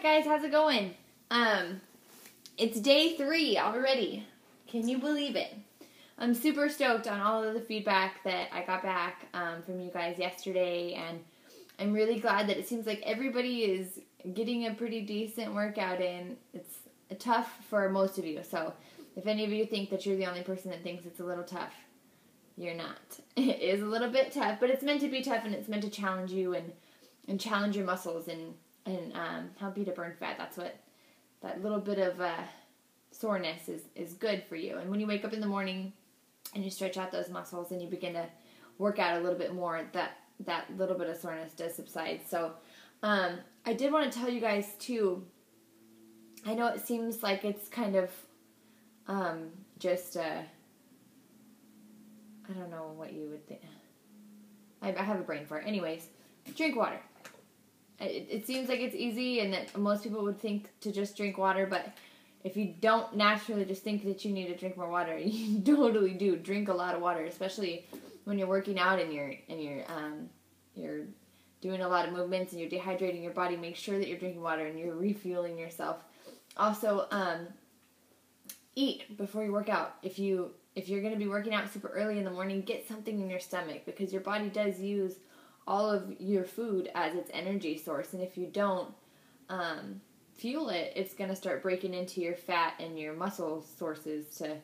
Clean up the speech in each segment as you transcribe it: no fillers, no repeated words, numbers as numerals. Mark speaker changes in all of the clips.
Speaker 1: Alright guys, how's it going? It's day 3 already. Can you believe it? I'm super stoked on all of the feedback that I got back from you guys yesterday, and I'm really glad that it seems like everybody is getting a pretty decent workout in. It's tough for most of you, so if any of you think that you're the only person that thinks it's a little tough, you're not. It is a little bit tough, but it's meant to be tough, and it's meant to challenge you and challenge your muscles and help you to burn fat. That's what that little bit of soreness is good for you. And when you wake up in the morning and you stretch out those muscles and you begin to work out a little bit more, that little bit of soreness does subside. So I did want to tell you guys too, I know it seems like it's kind of just I don't know what you would think. I have a brain fart. Anyways, drink water. It seems like it's easy and that most people would think to just drink water, but if you don't naturally just think that you need to drink more water, you totally do. Drink a lot of water, especially when you're working out and you're doing a lot of movements and you're dehydrating your body. Make sure that you're drinking water and you're refueling yourself. Also, eat before you work out. If you're going to be working out super early in the morning, get something in your stomach, because your body does use all of your food as its energy source, and if you don't fuel it, it's going to start breaking into your fat and your muscle sources to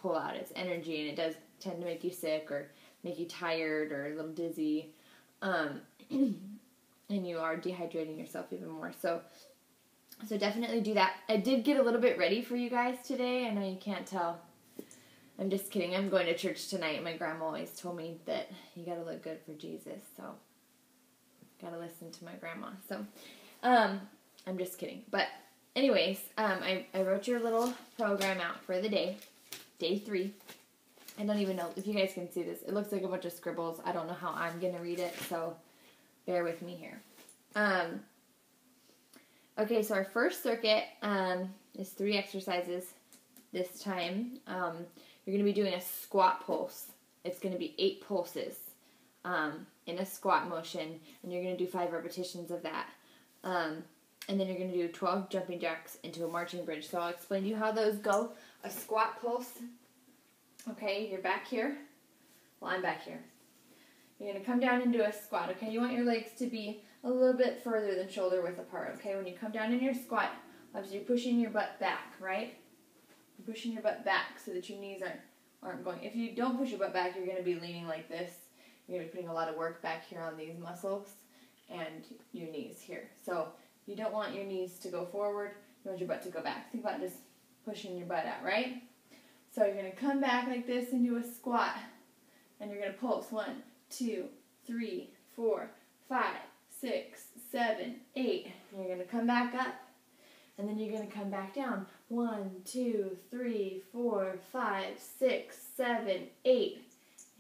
Speaker 1: pull out its energy, and it does tend to make you sick or make you tired or a little dizzy, and you are dehydrating yourself even more. So definitely do that. I did get a little bit ready for you guys today. I know you can't tell. I'm just kidding. I'm going to church tonight. My grandma always told me that you got to look good for Jesus. So, got to listen to my grandma. So, I'm just kidding. But, anyways, I wrote your little program out for the day. Day 3. I don't even know if you guys can see this. It looks like a bunch of scribbles. I don't know how I'm going to read it. So, bear with me here. Okay, so our first circuit is 3 exercises this time. You're going to be doing a squat pulse. It's going to be 8 pulses in a squat motion, and you're going to do 5 repetitions of that. And then you're going to do 12 jumping jacks into a marching bridge. So I'll explain to you how those go. A squat pulse. Okay, you're back here. Well, I'm back here. You're going to come down and do a squat. Okay, you want your legs to be a little bit further than shoulder width apart. Okay, when you come down in your squat, obviously you're pushing your butt back, right? You're pushing your butt back so that your knees aren't going. If you don't push your butt back, you're going to be leaning like this. You're going to be putting a lot of work back here on these muscles and your knees here. So you don't want your knees to go forward. You want your butt to go back. Think about just pushing your butt out, right? So you're going to come back like this and do a squat. And you're going to pulse 1, 2, 3, 4, 5, 6, 7, 8. And you're going to come back up. And then you're going to come back down. 1, 2, 3, 4, 5, 6, 7, 8.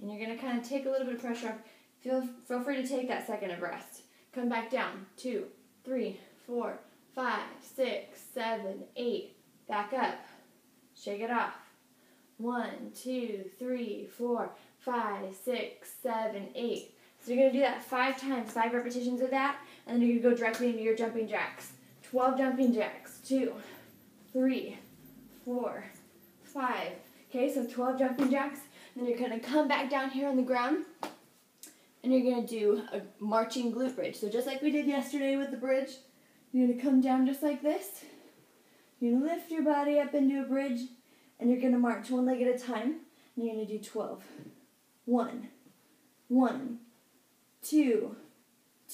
Speaker 1: And you're going to kind of take a little bit of pressure off. Feel free to take that second of rest. Come back down. 2, 3, 4, 5, 6, 7, 8. Back up. Shake it off. 1, 2, 3, 4, 5, 6, 7, 8. So you're going to do that 5 times, 5 repetitions of that, and then you're going to go directly into your jumping jacks. 12 jumping jacks. 2, 3, 4, 5. Okay, so 12 jumping jacks. Then you're going to come back down here on the ground, and you're going to do a marching glute bridge. So just like we did yesterday with the bridge, you're going to come down just like this. You're going to lift your body up into a bridge, and you're going to march 1 leg at a time, and you're going to do 12. 1, 1, 2,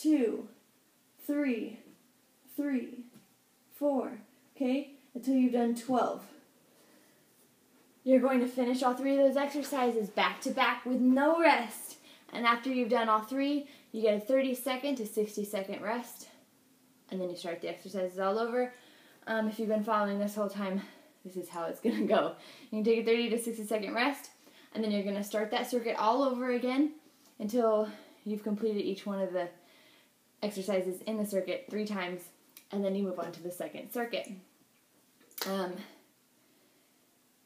Speaker 1: 2, 3, 3, 4, okay, until you've done 12. You're going to finish all 3 of those exercises back to back with no rest. And after you've done all 3, you get a 30-second to 60-second rest. And then you start the exercises all over. If you've been following this whole time, this is how it's going to go. You can take a 30 to 60-second rest, and then you're going to start that circuit all over again until you've completed each one of the exercises in the circuit 3 times, and then you move on to the second circuit.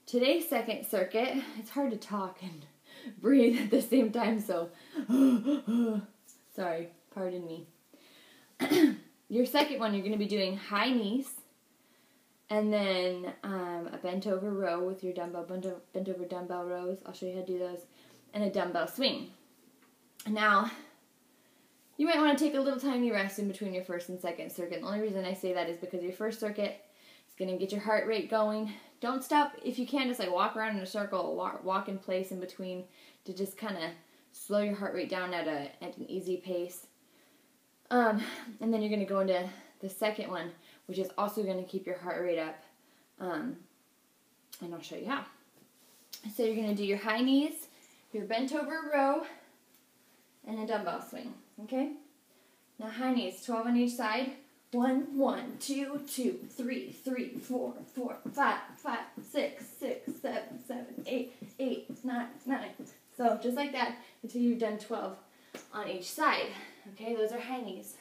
Speaker 1: Today's second circuit, it's hard to talk and breathe at the same time, so sorry, pardon me. your second one, you're going to be doing high knees, and then a bent over row with your dumbbell, bent over dumbbell rows. I'll show you how to do those, and a dumbbell swing. Now, you might want to take a little tiny rest in between your first and second circuit. The only reason I say that is because your first circuit is going to get your heart rate going. Don't stop. If you can, just like walk around in a circle, walk in place in between to just kind of slow your heart rate down at an easy pace. And then you're going to go into the second one, which is also going to keep your heart rate up. And I'll show you how. So you're going to do your high knees, your bent over row, and a dumbbell swing. Okay? Now high knees, 12 on each side. 1, 1, 2, 2, 3, 3, 4, 4, 5, 5, 6, 6, 7, 7, 8, 8, 9, 9. So just like that until you've done 12 on each side. Okay, those are high knees.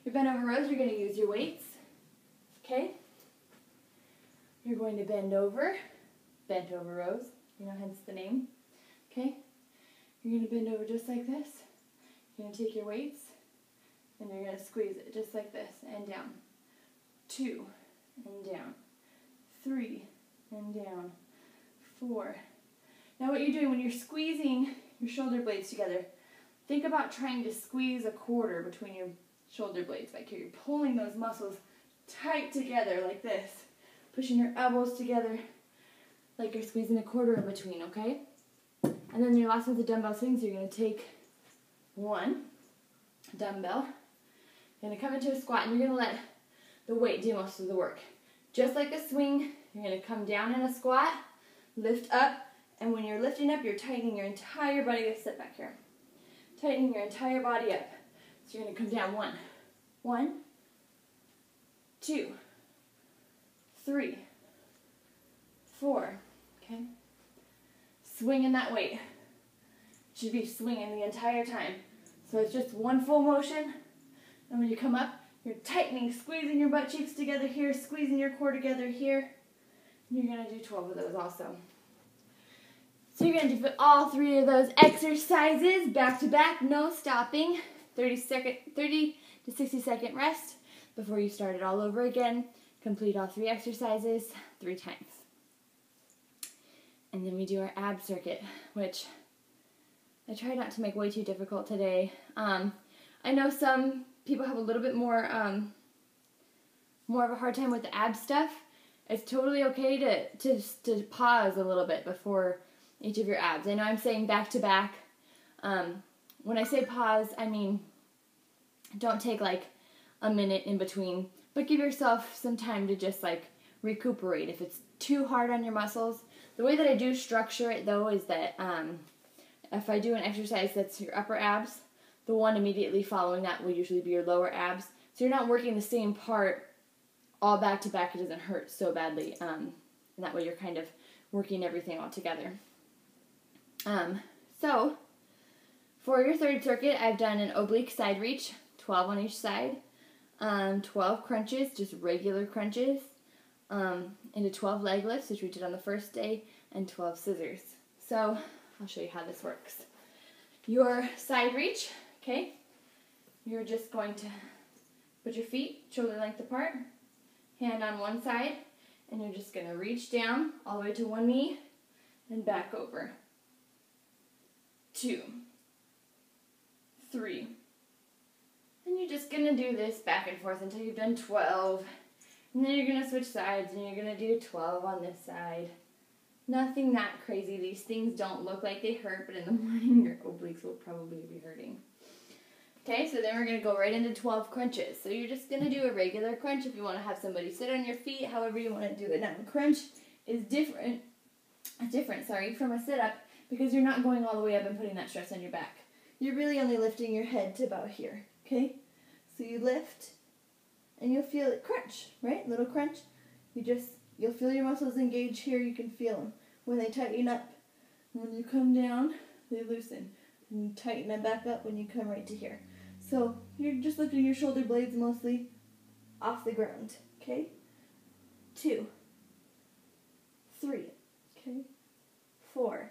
Speaker 1: Your bent over rows, you're going to use your weights. Okay? You're going to bent over rows, you know, hence the name. Okay? You're going to bend over just like this. You're going to take your weights, and you're going to squeeze it just like this, and down. 2, and down. 3, and down. 4. Now what you're doing when you're squeezing your shoulder blades together, think about trying to squeeze a quarter between your shoulder blades back here. You're pulling those muscles tight together like this, pushing your elbows together like you're squeezing a quarter in between, okay? And then your last one's the dumbbell swings. You're going to take one dumbbell, you're going to come into a squat, and you're going to let the weight do most of the work. Just like a swing, you're going to come down in a squat, lift up, and when you're lifting up, you're tightening your entire body. Let's sit back here. Tightening your entire body up. So you're going to come down 1, 1, 2, 3, 4, okay? Swinging that weight. Should be swinging the entire time. So it's just one full motion, and when you come up, you're tightening, squeezing your butt cheeks together here, squeezing your core together here, and you're going to do 12 of those also. So you're going to do all 3 of those exercises back to back, no stopping, 30 to 60 second rest before you start it all over again. Complete all 3 exercises 3 times. And then we do our ab circuit, which I tried not to make way too difficult today. I know some people have a little bit more of a hard time with the ab stuff. It's totally okay to pause a little bit before each of your abs. I know I'm saying back to back. When I say pause, I mean don't take like a minute in between, but give yourself some time to just like recuperate if it's too hard on your muscles. The way that I do structure it though is that if I do an exercise that's your upper abs, the one immediately following that will usually be your lower abs. So you're not working the same part all back to back. It doesn't hurt so badly. And that way you're kind of working everything all together. So for your third circuit, I've done an oblique side reach, 12 on each side, 12 crunches, just regular crunches, into 12 leg lifts, which we did on the first day, and 12 scissors. So I'll show you how this works. Your side reach, okay, you're just going to put your feet shoulder length apart, hand on one side, and you're just going to reach down all the way to one knee and back over. 2, 3. And you're just going to do this back and forth until you've done 12. And then you're going to switch sides and you're going to do 12 on this side. Nothing that crazy. These things don't look like they hurt, but in the morning your obliques will probably be hurting. Okay, so then we're going to go right into 12 crunches. So you're just going to do a regular crunch if you want to have somebody sit on your feet, however you want to do it. Now, a crunch is different from a sit-up because you're not going all the way up and putting that stress on your back. You're really only lifting your head to about here, okay? So you lift, and you'll feel it crunch, right? Little crunch. You'll feel your muscles engage here. You can feel them. When they tighten up, when you come down, they loosen. And you tighten them back up when you come right to here. So you're just lifting your shoulder blades mostly off the ground, okay? 2, 3, okay? 4,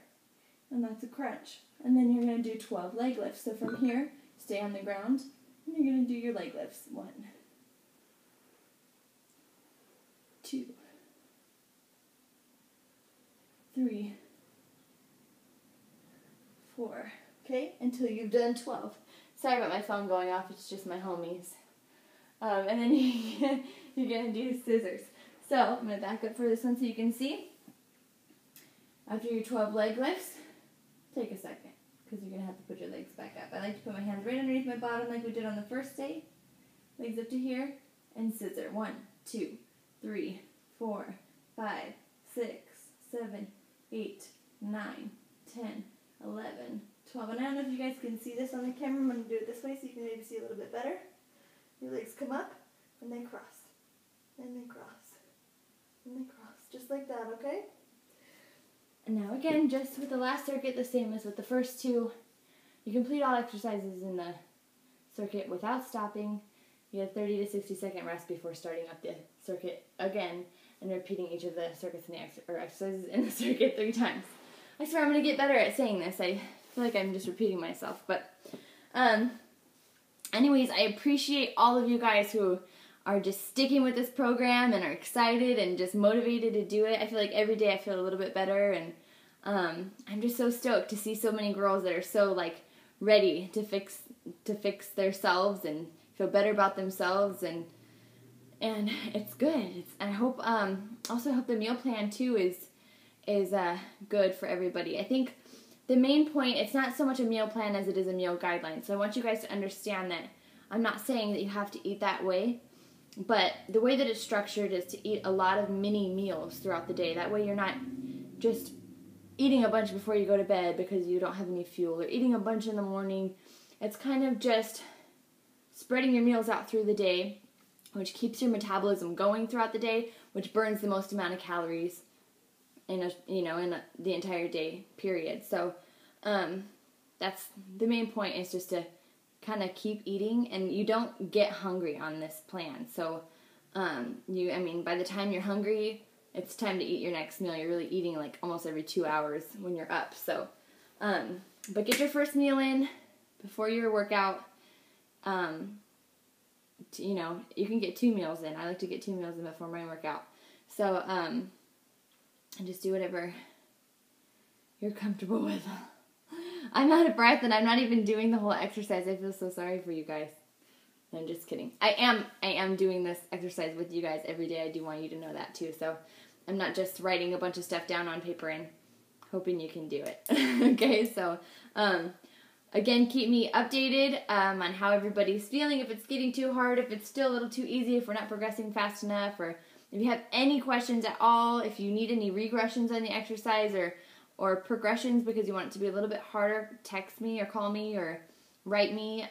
Speaker 1: and that's a crunch. And then you're going to do 12 leg lifts. So from here, stay on the ground, and you're going to do your leg lifts. 1, 3, 4. Okay, until you've done 12. Sorry about my phone going off, it's just my homies. And then you're going to do scissors. So, I'm going to back up for this one so you can see. After your 12 leg lifts, take a second, because you're going to have to put your legs back up. I like to put my hands right underneath my bottom like we did on the first day. Legs up to here, and scissor. 1, 2, 3, 4, 5, 6, 7, 8, 9, 10, 11, 12. And I don't know if you guys can see this on the camera. I'm going to do it this way so you can maybe see a little bit better. Your legs come up, and then cross, and then cross, and then cross. Just like that, okay? And now again, just with the last circuit, the same as with the first two. You complete all exercises in the circuit without stopping. You get a 30 to 60 second rest before starting up the circuit again and repeating each of the circuits in the exercises in the circuit 3 times. I swear I'm going to get better at saying this. I feel like I'm just repeating myself. But anyways, I appreciate all of you guys who are just sticking with this program and are excited and just motivated to do it. I feel like every day I feel a little bit better, and I'm just so stoked to see so many girls that are so like ready to fix themselves and feel better about themselves, and it's good. I hope also hope the meal plan too is good for everybody. I think the main point, it's not so much a meal plan as it is a meal guideline. So I want you guys to understand that I'm not saying that you have to eat that way. But the way that it's structured is to eat a lot of mini meals throughout the day. That way you're not just eating a bunch before you go to bed because you don't have any fuel, or eating a bunch in the morning. It's kind of just spreading your meals out through the day, which keeps your metabolism going throughout the day, which burns the most amount of calories in the entire day period. So that's the main point, is just to kind of keep eating, and you don't get hungry on this plan. So, by the time you're hungry, it's time to eat your next meal. You're really eating like almost every 2 hours when you're up. So, but get your first meal in before your workout. You can get 2 meals in. I like to get 2 meals in before my workout. So, and just do whatever you're comfortable with. I'm out of breath, and I'm not even doing the whole exercise. I feel so sorry for you guys. No, I'm just kidding. I am doing this exercise with you guys every day. I do want you to know that too. So I'm not just writing a bunch of stuff down on paper and hoping you can do it. Okay, so again, keep me updated on how everybody's feeling, if it's getting too hard, if it's still a little too easy, if we're not progressing fast enough, or if you have any questions at all, if you need any regressions on the exercise or progressions because you want it to be a little bit harder, text me or call me or write me.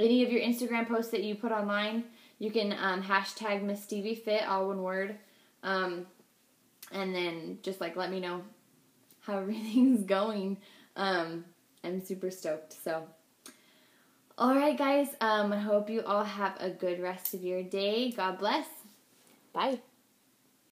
Speaker 1: Any of your Instagram posts that you put online, you can hashtag Misssteviefit, all one word. And then just let me know how everything's going. I'm super stoked. So, alright guys, I hope you all have a good rest of your day. God bless. Bye.